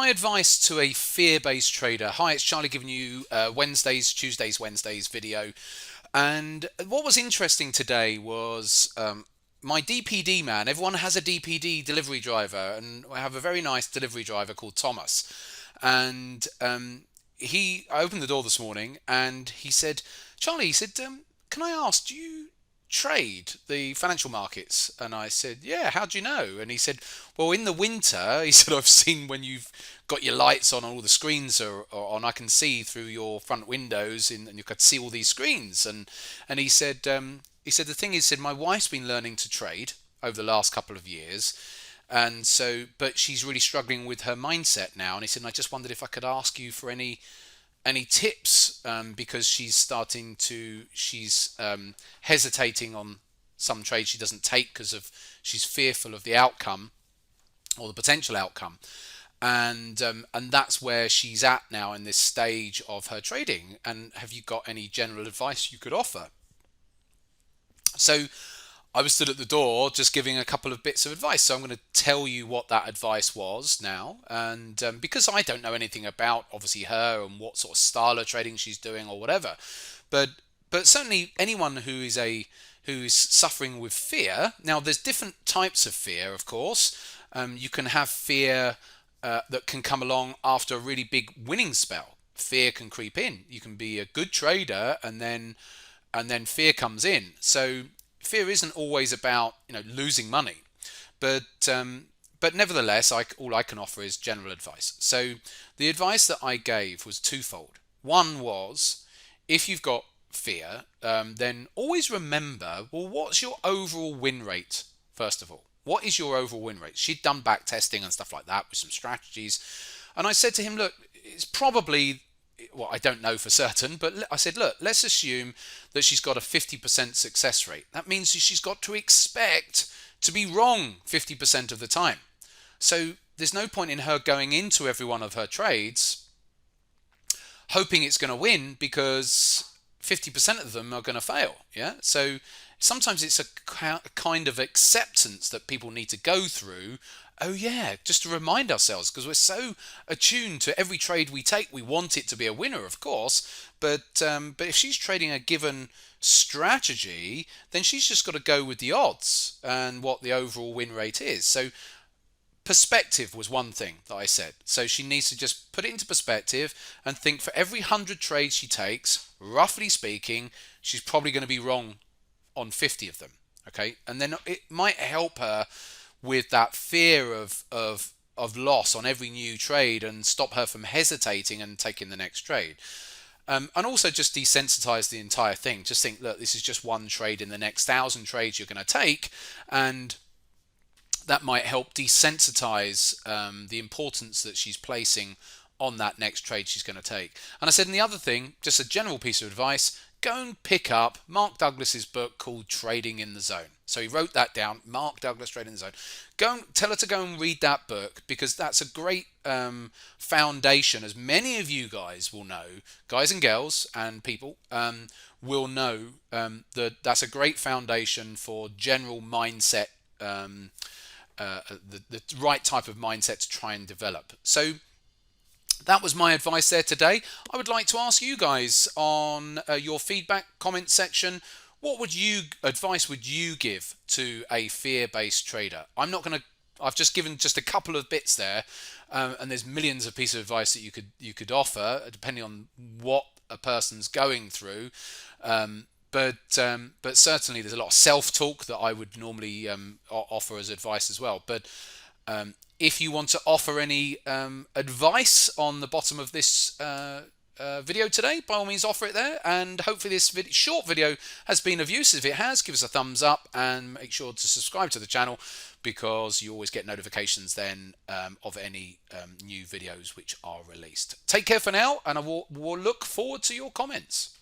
my advice to a fear-based trader. Hi, it's Charlie giving you Tuesdays, Wednesdays video. And what was interesting today was my DPD man. Everyone has a DPD delivery driver, and I have a very nice delivery driver called Thomas. And I opened the door this morning, and he said, "Charlie," he said, "can I ask, do you trade the financial markets?" And I said, "Yeah, how do you know?" And he said, "Well, in the winter," he said, "I've seen when you've got your lights on, all the screens are on. I can see through your front windows, and you can see all these screens." And he said the thing is, said my wife's been learning to trade over the last couple of years, and so but she's really struggling with her mindset now. And he said, and I just wondered if I could ask you for any tips, because she's hesitating on some trades she doesn't take because of she's fearful of the outcome or the potential outcome, and that's where she's at now in this stage of her trading. And have you got any general advice you could offer? So I was stood at the door just giving a couple of bits of advice. So I'm going to tell you what that advice was now. And because I don't know anything about, obviously, her and what sort of style of trading she's doing or whatever. But certainly anyone who's suffering with fear. Now, there's different types of fear, of course. You can have fear that can come along after a really big winning spell. Fear can creep in. You can be a good trader and then fear comes in. So fear isn't always about losing money, but nevertheless, all I can offer is general advice. So the advice that I gave was twofold. One was, if you've got fear, then always remember, well, what's your overall win rate? First of all, what is your overall win rate? She'd done back testing and stuff like that with some strategies, and I said to him, look, it's probably, well, I don't know for certain, but I said, look, let's assume that she's got a 50% success rate. That means she's got to expect to be wrong 50% of the time. So there's no point in her going into every one of her trades hoping it's going to win, because 50% of them are going to fail. Yeah. So sometimes it's a kind of acceptance that people need to go through. Oh yeah, just to remind ourselves, because we're so attuned to every trade we take, we want it to be a winner, of course. But if she's trading a given strategy, then she's just got to go with the odds and what the overall win rate is. So perspective was one thing that I said. So she needs to just put it into perspective and think, for every 100 trades she takes, roughly speaking, she's probably going to be wrong on 50 of them. Okay, and then it might help her with that fear of loss on every new trade, and stop her from hesitating and taking the next trade. And also just desensitize the entire thing. Just think, look, this is just one trade in the next 1,000 trades you're going to take, and that might help desensitize the importance that she's placing on that next trade she's going to take. And I said, and the other thing, just a general piece of advice, go and pick up Mark Douglas's book called Trading in the Zone. So he wrote that down, Mark Douglas, Trading in the Zone. Go and tell her to go and read that book, because that's a great foundation, as many of you guys will know, guys and girls and people will know, that that's a great foundation for general mindset, the right type of mindset to try and develop. So that was my advice there today. I would like to ask you guys on your feedback comment section, what advice would you give to a fear-based trader? I've just given just a couple of bits there, and there's millions of pieces of advice that you could offer depending on what a person's going through. But certainly there's a lot of self-talk that I would normally offer as advice as well. But if you want to offer any advice on the bottom of this video today, by all means offer it there, and hopefully this short video has been of use. If it has, give us a thumbs up and make sure to subscribe to the channel, because you always get notifications then of any new videos which are released. Take care for now, and I will look forward to your comments.